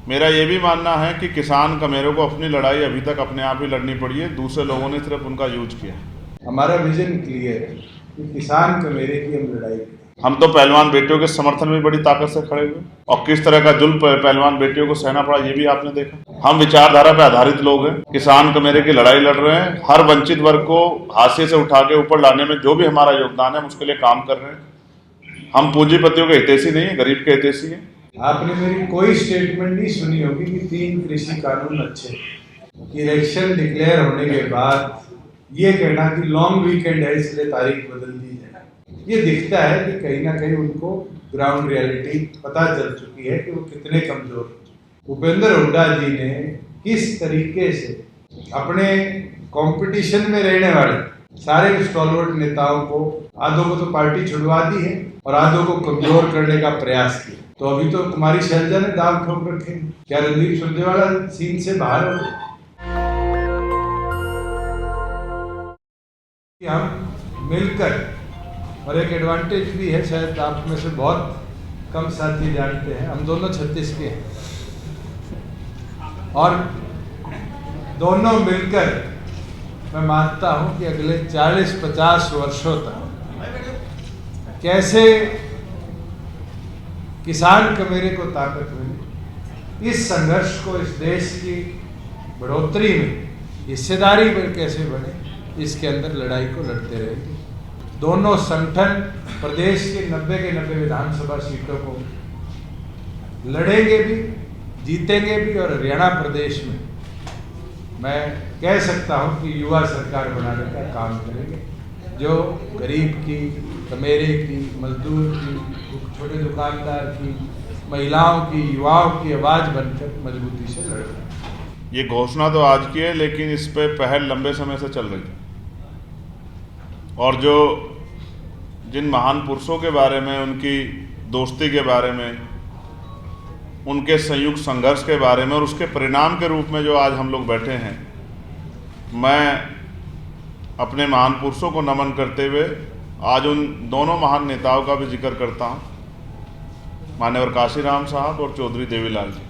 मेरा ये भी मानना है कि किसान कमेरों को अपनी लड़ाई अभी तक अपने आप ही लड़नी पड़ी है, दूसरे लोगों ने सिर्फ उनका यूज किया। हमारा विजन क्लियर है कि किसान कमेरे की हम लड़ाई करें। हम तो पहलवान बेटियों के समर्थन में बड़ी ताकत से खड़े हुए, और किस तरह का जुल्म पहलवान बेटियों को सहना पड़ा ये भी आपने देखा। हम विचारधारा पे आधारित लोग हैं, किसान कमेरे की लड़ाई लड़ रहे हैं, हर वंचित वर्ग को हाशिए से उठा के ऊपर लाने में जो भी हमारा योगदान है उसके लिए काम कर रहे हैं। हम पूंजीपतियों के हितैषी नहीं है, गरीब के हितैषी है। आपने मेरी कोई स्टेटमेंट नहीं सुनी होगी कि 3 कृषि कानून अच्छे, इलेक्शन डिक्लेयर होने के बाद ये कहना कि लॉन्ग वीकेंड है इसलिए तारीख बदल दी जाए, ये दिखता है कि कहीं ना कहीं उनको ग्राउंड रियलिटी पता चल चुकी है कि वो कितने कमजोर। भूपेंद्र हुड्डा जी ने किस तरीके से अपने कंपटीशन में रहने वाले सारे स्टॉलवर्ड नेताओं को, आधों को तो पार्टी छुड़वा दी है और आधों को कमजोर करने का प्रयास किया। तो अभी तो कुमारी शैलजा ने दाव ठोक रखे, क्या रणदीप सुरजेवाला सीन से बाहर हो गए? हम मिलकर, और एक एडवांटेज भी है, शायद आप में से बहुत कम साथी जानते हैं, हम दोनों छत्तीस के हैं और दोनों मिलकर मैं मानता हूं कि अगले 40-50 वर्षों तक कैसे किसान कमेरे को ताकत मिले, इस संघर्ष को, इस देश की बढ़ोतरी में हिस्सेदारी में कैसे बने, इसके अंदर लड़ाई को लड़ते रहेंगे। दोनों संगठन प्रदेश के 90 विधानसभा सीटों को लड़ेंगे भी, जीतेंगे भी, और हरियाणा प्रदेश में मैं कह सकता हूं कि युवा सरकार बनाने का काम करेंगे, जो गरीब की, कमेरे की, मजदूर की, छोटे दुकानदार की, महिलाओं की, युवाओं की आवाज़ बनकर मजबूती से लड़ रहे हैं। ये घोषणा तो आज की है, लेकिन इस पे पहल लंबे समय से चल रही है, और जो जिन महान पुरुषों के बारे में, उनकी दोस्ती के बारे में, उनके संयुक्त संघर्ष के बारे में और उसके परिणाम के रूप में जो आज हम लोग बैठे हैं, मैं अपने महान पुरुषों को नमन करते हुए आज उन दोनों महान नेताओं का भी जिक्र करता हूँ, मान्यवर काशीराम साहब और चौधरी देवीलाल जी।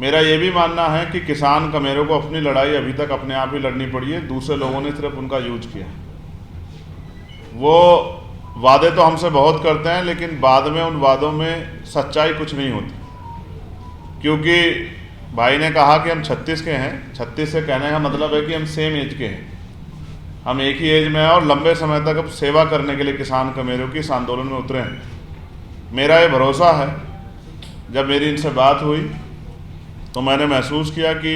मेरा ये भी मानना है कि किसान कमेरों को अपनी लड़ाई अभी तक अपने आप ही लड़नी पड़ी है, दूसरे लोगों ने सिर्फ उनका यूज किया। वो वादे तो हमसे बहुत करते हैं, लेकिन बाद में उन वादों में सच्चाई कुछ नहीं होती, क्योंकि भाई ने कहा कि हम 36 के हैं। 36 से कहने का मतलब है कि हम सेम एज के हैं, हम एक ही एज में हैं और लंबे समय तक अब सेवा करने के लिए किसान कमेरों की इस आंदोलन में उतरे हैं। मेरा ये भरोसा है, जब मेरी इनसे बात हुई तो मैंने महसूस किया कि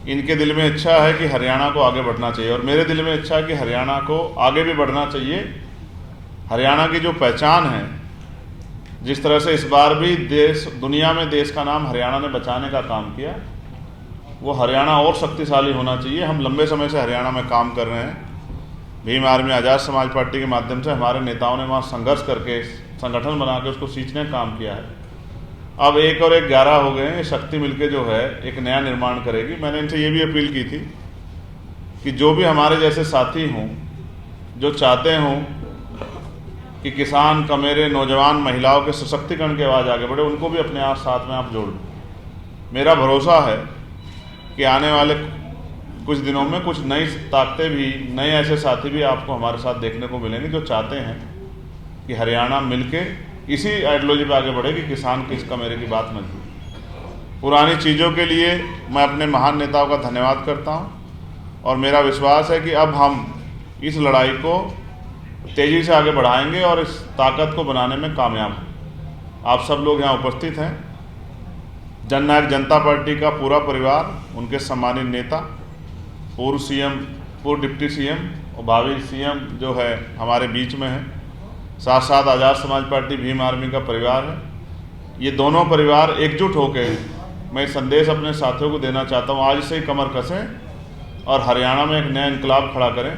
इनके दिल में इच्छा है कि हरियाणा को आगे बढ़ना चाहिए, और मेरे दिल में इच्छा है कि हरियाणा को आगे भी बढ़ना चाहिए। हरियाणा की जो पहचान है, जिस तरह से इस बार भी दुनिया में देश का नाम हरियाणा ने बचाने का काम किया, वो हरियाणा और शक्तिशाली होना चाहिए। हम लंबे समय से हरियाणा में काम कर रहे हैं। भीम आर्मी आज़ाद समाज पार्टी के माध्यम से हमारे नेताओं ने वहाँ संघर्ष करके, संगठन बना के उसको सींचने का काम किया है। अब 1 और 1 11 हो गए हैं। शक्ति मिलके जो है एक नया निर्माण करेगी। मैंने इनसे ये भी अपील की थी कि जो भी हमारे जैसे साथी हों, जो चाहते हों कि किसान कमेरे, नौजवान, महिलाओं के सशक्तिकरण की आवाज़ आगे बढ़े, उनको भी अपने आप साथ में आप जोड़ लो। मेरा भरोसा है कि आने वाले कुछ दिनों में कुछ नई ताकतें भी, नए ऐसे साथी भी आपको हमारे साथ देखने को मिलेंगे, जो चाहते हैं कि हरियाणा मिलके इसी आइडियोलॉजी पे आगे बढ़े कि किसान किस कमेरे की बात मजबूत। पुरानी चीज़ों के लिए मैं अपने महान नेताओं का धन्यवाद करता हूं, और मेरा विश्वास है कि अब हम इस लड़ाई को तेज़ी से आगे बढ़ाएंगे और इस ताकत को बनाने में कामयाब हैं। आप सब लोग यहाँ उपस्थित हैं। जननायक जनता पार्टी का पूरा परिवार, उनके सम्मानित नेता, पूर्व सीएम, पूर्व डिप्टी सीएम और भावी सीएम जो है हमारे बीच में है, साथ साथ आज़ाद समाज पार्टी, भीम आर्मी का परिवार है। ये दोनों परिवार एकजुट होकर मैं संदेश अपने साथियों को देना चाहता हूँ, आज से ही कमर कसें और हरियाणा में एक नया इनकलाब खड़ा करें,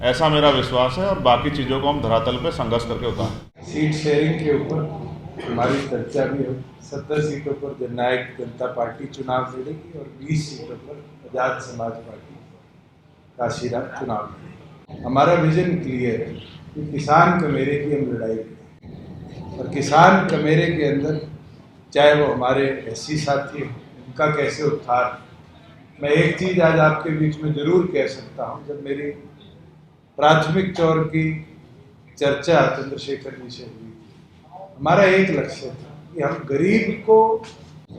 ऐसा मेरा विश्वास है। और बाकी चीज़ों को हम धरातल पे संघर्ष करके उतारें। सीट शेयरिंग के ऊपर हमारी चर्चा भी हो। 70 सीटों पर जननायक जनता पार्टी चुनाव लड़ेगी और 20 सीटों पर आज़ाद समाज पार्टी काशीराम चुनाव लड़ेगी। हमारा विजन क्लियर है कि किसान कमेरे की हम लड़ाई करें, और किसान कमेरे के अंदर चाहे वो हमारे एससी साथी हैं, उनका कैसे उत्थान। मैं एक चीज़ आज आपके बीच में जरूर कह सकता हूँ, जब मेरी प्राथमिक चौर की चर्चा चंद्रशेखर जी से हुई, हमारा एक लक्ष्य था कि हम गरीब को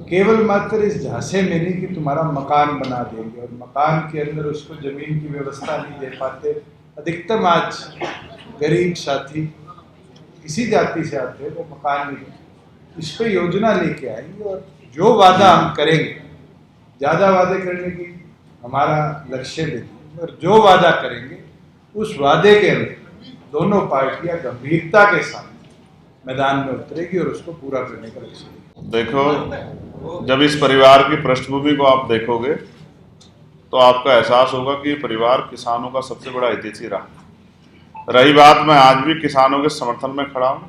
केवल मात्र इस झांसे में नहीं कि तुम्हारा मकान बना देंगे और मकान के अंदर उसको जमीन की व्यवस्था नहीं दे पाते। अधिकतम आज गरीब साथी किसी जाति से आते हैं वो मकान नहीं देते, इस पर योजना लेके आएंगे और जो वादा हम करेंगे, ज़्यादा वादे करने की हमारा लक्ष्य नहीं है, और जो वादा करेंगे उस वादे के अंदर दोनों पार्टियां गंभीरता के साथ मैदान में उतरेगी और उसको पूरा करने का लक्ष्य। देखो, जब इस परिवार की पृष्ठभूमि को आप देखोगे तो आपका एहसास होगा कि ये परिवार किसानों का सबसे बड़ा हितैषी रहा। रही बात, मैं आज भी किसानों के समर्थन में खड़ा हूँ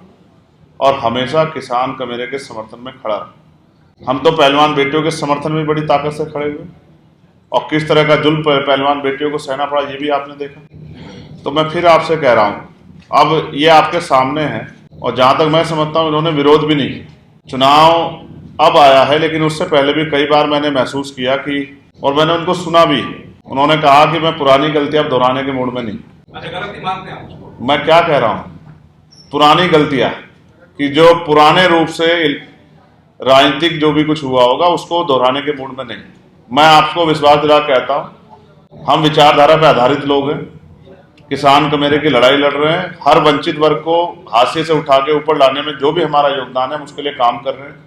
और हमेशा किसान कमेरे के समर्थन में खड़ा रहा। हम तो पहलवान बेटियों के समर्थन में बड़ी ताकत से खड़े हुए और किस तरह का जुल्म पहलवान बेटियों को सहना पड़ा ये भी आपने देखा। तो मैं फिर आपसे कह रहा हूँ, अब ये आपके सामने है और जहाँ तक मैं समझता हूँ इन्होंने विरोध भी नहीं किया। चुनाव अब आया है, लेकिन उससे पहले भी कई बार मैंने महसूस किया कि, और मैंने उनको सुना भी, उन्होंने कहा कि मैं पुरानी गलतियां अब दोहराने के मूड में नहीं। मैं क्या कह रहा हूँ, पुरानी गलतियां कि जो पुराने रूप से राजनीतिक जो भी कुछ हुआ होगा उसको दोहराने के मूड में नहीं। मैं आपको विश्वास दिला कहता हूँ, हम विचारधारा पर आधारित लोग हैं, किसान कमेरे की लड़ाई लड़ रहे हैं, हर वंचित वर्ग को हाशिए से उठा के ऊपर लाने में जो भी हमारा योगदान है हम उसके लिए काम कर रहे हैं।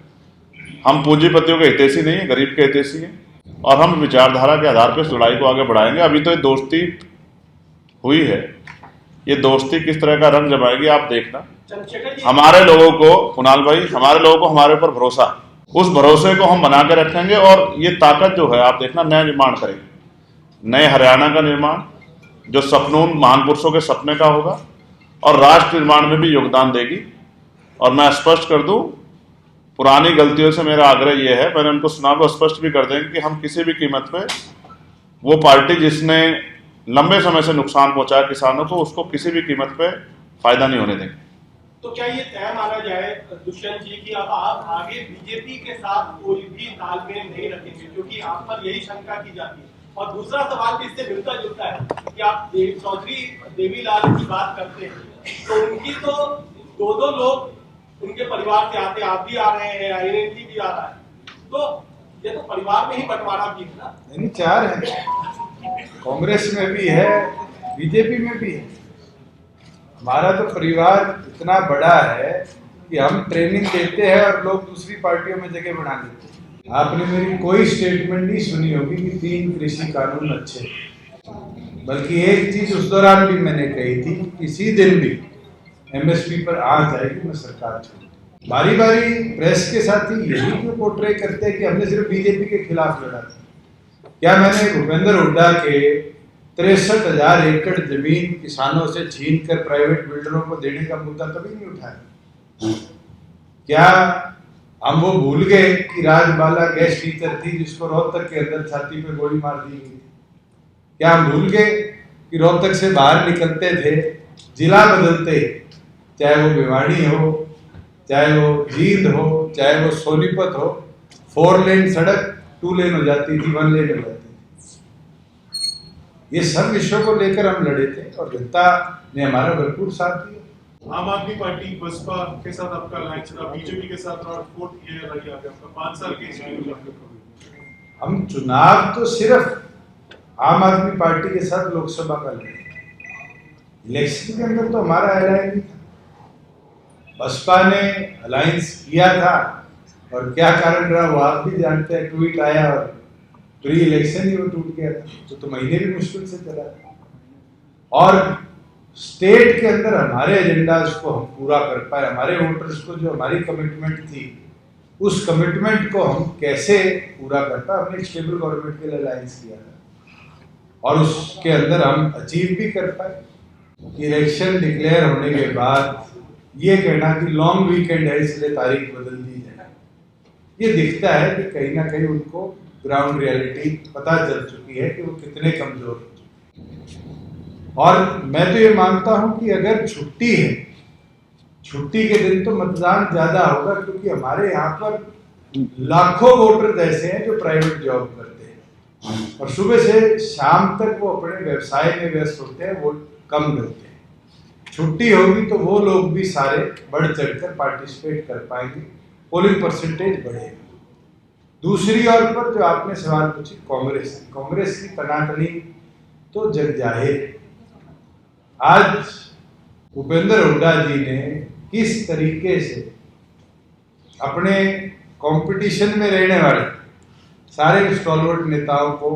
हम पूंजीपतियों के हितैषी नहीं है, गरीब के हितैषी हैं और हम विचारधारा के आधार पर इस लड़ाई को आगे बढ़ाएंगे। अभी तो ये दोस्ती हुई है, ये दोस्ती किस तरह का रंग जमाएगी आप देखना। हमारे लोगों को, कुणाल भाई, हमारे लोगों को हमारे ऊपर भरोसा, उस भरोसे को हम बना के रखेंगे और ये ताकत जो है आप देखना नया निर्माण करेंगे, नए हरियाणा का निर्माण जो सपनों महान पुरुषों के सपने का होगा और राष्ट्र निर्माण में भी योगदान देगी। और मैं स्पष्ट कर दूं, पुरानी गलतियों से मेरा आग्रह यह है, मैंने उनको सुना को स्पष्ट भी कर देंगे कि हम किसी भी कीमत पे वो पार्टी जिसने लंबे समय से नुकसान पहुंचाया किसानों को, उसको किसी भी कीमत पे फायदा नहीं होने देंगे। तो क्या ये तय माना जाए दुष्यंत जी कि अब आप आगे बीजेपी के साथ कोई भी तालमेल नहीं रखेंगे, क्योंकि आप पर यही शंका की जाती है। और दूसरा सवाल भी इससे मिलता जुलता है कि आप चौधरी देवीलाल की बात करते हैं तो उनकी तो दो लोग उनके परिवार से आते, आप भी आ रहे हैं, INC भी आ रहा है, तो ये तो परिवार में ही बंटवारा भी है ना। नहीं, 4 है, कांग्रेस में भी है, बीजेपी में भी है। हमारा तो परिवार इतना बड़ा है कि हम ट्रेनिंग देते हैं और लोग दूसरी पार्टियों में जगह बना लेते हैं। आपने मेरी कोई स्टेटमेंट नहीं सुनी होगी कि 3 कृषि कानून अच्छे, बल्कि एक चीज उस दौरान भी मैंने कही थी, किसी दिन भी MSP पर आ जाएगी मैं सरकार छोड़। बारी बारी प्रेस के साथ ही यही क्यों पोर्ट्रे करते हैं कि हमने सिर्फ बीजेपी के खिलाफ लड़ा था। क्या मैंने भूपेंद्र हुड्डा के 63,000 एकड़ जमीन किसानों से छीन कर प्राइवेट बिल्डरों को देने का मुद्दा कभी नहीं उठाया? क्या हम वो भूल गए कि राजबाला गेस्ट टीचर थी जिसको रोहतक के अंदर छाती पे गोली मार दी गई थी? क्या हम भूल गए कि रोहतक से बाहर निकलते थे, जिला बदलते, चाहे वो भिवाड़ी हो, चाहे वो जींद हो, चाहे वो सोनीपत हो, 4 लेन सड़क 2 लेन हो जाती थी, 1 लेन हो जाती थी। ये सब विषयों को लेकर हम लड़े थे और जनता ने हमारा भरपूर साथ दिया। आम आदमी पार्टी बसपा के साथ आपका अलायंस रहा, बीजेपी के साथ रहा, 4th ईयर रही आपका 5 साल के हिस्ट्री। हम चुनाव तो सिर्फ आम आदमी पार्टी के साथ लोकसभा का लड़े, इलेक्शन के अंदर तो हमारा अलायंस नहीं था। बसपा ने अलायंस किया था और क्या कारण रहा वो आप भी जानते हैं। ट्वीट आया और प्री इलेक्शन ही वो टूट गया था, तो महीने भी मुश्किल से चला। और स्टेट के अंदर हमारे एजेंडाज को हम पूरा कर पाए, हमारे वोटर्स को जो हमारी कमिटमेंट थी उस कमिटमेंट को हम कैसे पूरा कर पाए। हमने स्टेबल गवर्नमेंट के लिए अलायंस किया था और उसके अंदर हम अचीव भी कर पाए। इलेक्शन डिक्लेयर होने के बाद ये कहना कि लॉन्ग वीकेंड है इसलिए तारीख बदल दी जाए, ये दिखता है कि कहीं ना कहीं उनको ग्राउंड रियलिटी पता चल चुकी है कि वो कितने कमजोर हो चुके हैं। और मैं तो ये मानता हूं कि अगर छुट्टी है, छुट्टी के दिन तो मतदान ज्यादा होगा, क्योंकि हमारे यहाँ पर लाखों वोटर ऐसे हैं जो प्राइवेट जॉब करते हैं और सुबह से शाम तक वो अपने व्यवसाय में व्यस्त होते हैं, वोट कम मिलते हैं। छुट्टी होगी तो वो लोग भी सारे बढ़ चढ़कर पार्टिसिपेट कर पाएंगे, पोलिंग परसेंटेज बढ़ेगा। दूसरी ओर पर जो आपने सवाल पूछी कांग्रेस की तनातनी तो जग जाहिर है। आज भूपेंद्र हुड्डा जी ने किस तरीके से अपने कंपटीशन में रहने वाले सारे स्टॉलवर्ड नेताओं को,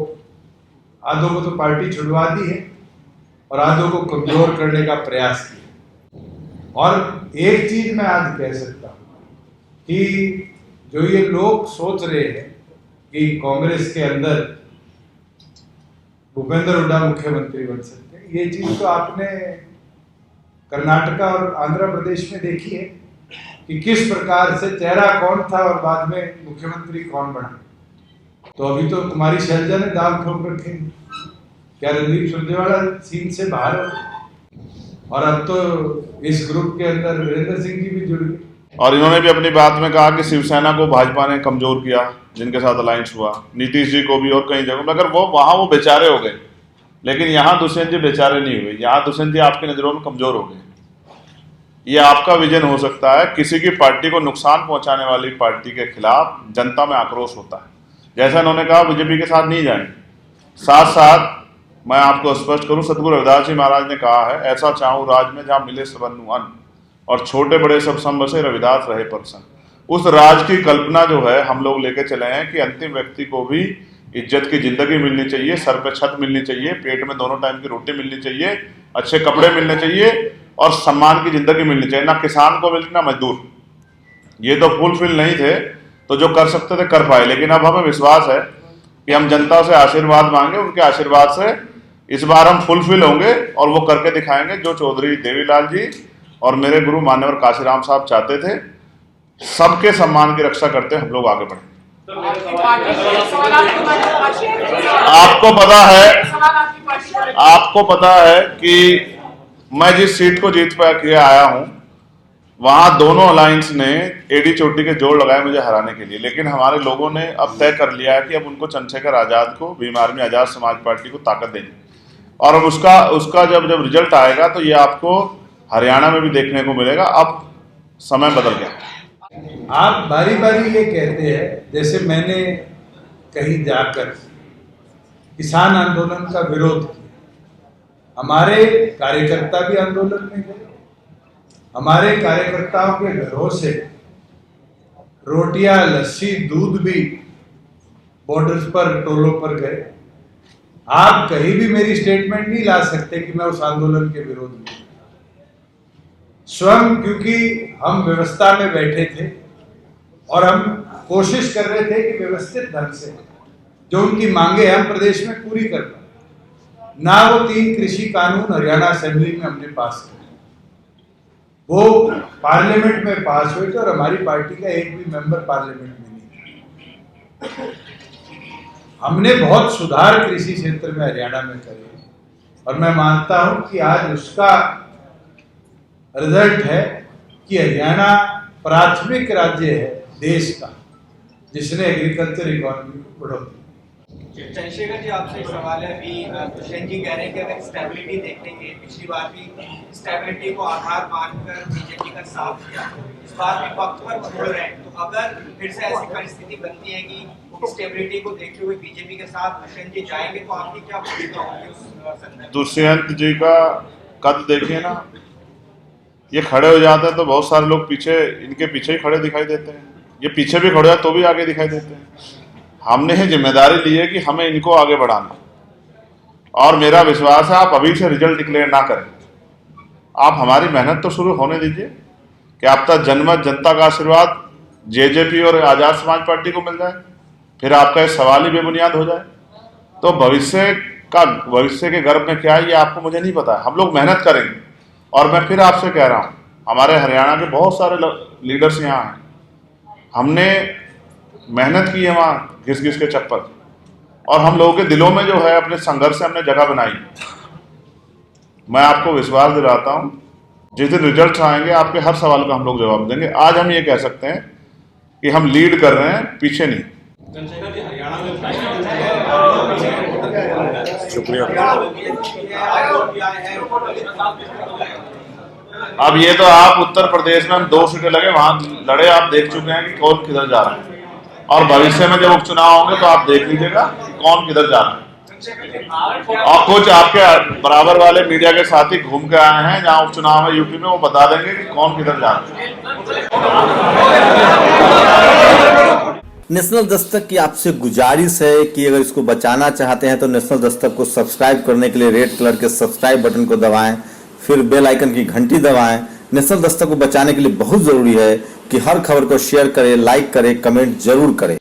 आधों को तो पार्टी छुड़वा दी है और आधों को कमजोर करने का प्रयास किया। और एक चीज मैं आज कह सकता हूं कि जो ये लोग सोच रहे हैं कि कांग्रेस के अंदर भूपेंद्र हुड्डा मुख्यमंत्री बन सकते हैं, ये चीज तो आपने कर्नाटका और आंध्र प्रदेश में देखी है कि किस प्रकार से चेहरा कौन था और बाद में मुख्यमंत्री कौन बना। तो अभी तो कुमारी शैलजा ने दाव ठोक रखे, क्या रणदीप सुरजेवाला सीन से बाहर हो, और अब तो इस ग्रुप के अंदर वीरेंद्र सिंह जी भी जुड़ गए। और इन्होंने भी अपनी बात में कहा कि शिवसेना को भाजपा ने कमजोर किया, जिनके साथ अलायंस हुआ, नीतीश जी को भी और कई जगहों, मगर वो वहां वो बेचारे हो गए, लेकिन यहाँ दुष्यंत जी बेचारे नहीं हुए। यहाँ दुष्यंत जी आपकी नजरों में कमजोर हो गए। ये आपका विजन हो सकता है, किसी की पार्टी को नुकसान पहुंचाने वाली पार्टी के खिलाफ जनता में आक्रोश होता है। जैसा इन्होंने कहा बीजेपी के साथ नहीं जाएंगे, साथ साथ मैं आपको स्पष्ट करूं, सतगुरु रविदास जी महाराज ने कहा है, ऐसा चाहूं राज में जहां मिले सबनु अन्न, और छोटे बड़े सब सम बसे रविदास रहे प्रसन्न। उस राज की कल्पना जो है हम लोग लेके चले हैं कि अंतिम व्यक्ति को भी इज्जत की जिंदगी मिलनी चाहिए, सर पे छत मिलनी चाहिए, पेट में दोनों टाइम की रोटी मिलनी चाहिए, अच्छे कपड़े मिलने चाहिए और सम्मान की जिंदगी मिलनी चाहिए। ना किसान को मिले ना मजदूर। ये तो फुलफिल नहीं थे तो जो कर सकते थे कर पाए, लेकिन अब हमें विश्वास है कि हम जनता से आशीर्वाद मांगे, उनके आशीर्वाद से इस बार हम फुलफिल होंगे और वो करके दिखाएंगे जो चौधरी देवीलाल जी और मेरे गुरु मान्यवर काशीराम साहब चाहते थे। सबके सम्मान की रक्षा करते हम लोग आगे बढ़े। आपको पता है कि मैं जिस सीट को जीत के आया हूं वहां दोनों अलायंस ने एडी चोटी के जोड़ लगाए मुझे हराने के लिए, लेकिन हमारे लोगों ने अब तय कर लिया है कि अब उनको चंद्रशेखर आजाद को, भीम आर्मी आजाद समाज पार्टी को ताकत देनी, और अब उसका जब रिजल्ट आएगा तो ये आपको हरियाणा में भी देखने को मिलेगा। अब समय बदल गया। आप बारी बारी ये कहते हैं, जैसे मैंने कहीं जाकर किसान आंदोलन का विरोध किया, हमारे कार्यकर्ता भी आंदोलन में गए, हमारे कार्यकर्ताओं के घरों से रोटियां, लस्सी, दूध भी बॉर्डर्स पर, टोलों पर गए। आप कहीं भी मेरी स्टेटमेंट नहीं ला सकते कि मैं उस आंदोलन के विरोध में स्वयं, क्योंकि हम व्यवस्था में बैठे थे और हम कोशिश कर रहे थे कि व्यवस्थित ढंग से जो उनकी मांगे हम प्रदेश में पूरी कर पाए। ना वो 3 कृषि कानून हरियाणा असेंबली में हमने पास किए, वो पार्लियामेंट में पास हुए थे और हमारी पार्टी का एक भी मेंबर पार्लियामेंट में नहीं। हमने बहुत सुधार कृषि क्षेत्र में हरियाणा में करे और मैं मानता हूं कि आज उसका रिजल्ट है कि हरियाणा प्राथमिक राज्य है देश का जिसने एग्रीकल्चर इकोनॉमी को बढ़ोतरी। चंद्रशेखर जी, आपसे एक सवाल है। अभी दुष्यंत जी कह रहे हैं कि अगर स्टेबिलिटी देखेंगे, पिछली बार भी स्टेबिलिटी को आधार मानकर बीजेपी का साथ दिया, इस बार भी वक्त पर छोड़ रहे हैं, तो अगर फिर से ऐसी परिस्थिति बनती है कि स्टेबिलिटी को देखते हुए बीजेपी के साथ दुष्यंत जी जाएंगे, तो आपकी क्या भूमिका होगी उस संदर्भ में? दुष्यंत जी का कद देखिए ना, ये खड़े हो जाते हैं तो बहुत सारे लोग पीछे, इनके पीछे ही खड़े दिखाई देते हैं। ये पीछे भी खड़े हैं तो भी आगे दिखाई देते हैं। हमने ये जिम्मेदारी ली है कि हमें इनको आगे बढ़ाना, और मेरा विश्वास है आप अभी से रिजल्ट डिक्लेयर ना करें, आप हमारी मेहनत तो शुरू होने दीजिए कि आपका जनमत, जनता का आशीर्वाद जेजेपी और आजाद समाज पार्टी को मिल जाए, फिर आपका ये सवाल ही बेबुनियाद हो जाए। तो भविष्य के गर्भ में क्या है ये आपको, मुझे नहीं पता है। हम लोग मेहनत करेंगे, और मैं फिर आपसे कह रहा हूँ, हमारे हरियाणा के बहुत सारे लीडर्स यहाँ हैं, हमने मेहनत की है वहाँ घिस घिस के चप्पल, और हम लोगों के दिलों में जो है अपने संघर्ष से हमने जगह बनाई। मैं आपको विश्वास दिलाता हूँ जिस दिन रिजल्ट आएंगे आपके हर सवाल का हम लोग जवाब देंगे। आज हम ये कह सकते हैं कि हम लीड कर रहे हैं, पीछे नहीं। अब ये तो आप उत्तर प्रदेश में हम 2 सीटें लगे वहां लड़े, आप देख चुके हैं कि कौन किधर जा रहा है, और भविष्य में जब उपचुनाव होंगे तो आप देख लीजिएगा कि कौन किधर जा रहा है। और कुछ आपके बराबर वाले मीडिया के साथी घूम के आए हैं जहां उपचुनाव है यूपी में, वो बता देंगे कि कौन किधर जा रहा है। नेशनल दस्तक की आपसे गुजारिश है कि अगर इसको बचाना चाहते हैं तो नेशनल दस्तक को सब्सक्राइब करने के लिए रेड कलर के सब्सक्राइब बटन को दबाएं, फिर बेल आइकन की घंटी दबाएं। नेशनल दस्तक को बचाने के लिए बहुत जरूरी है कि हर खबर को शेयर करें, लाइक करें, कमेंट जरूर करें।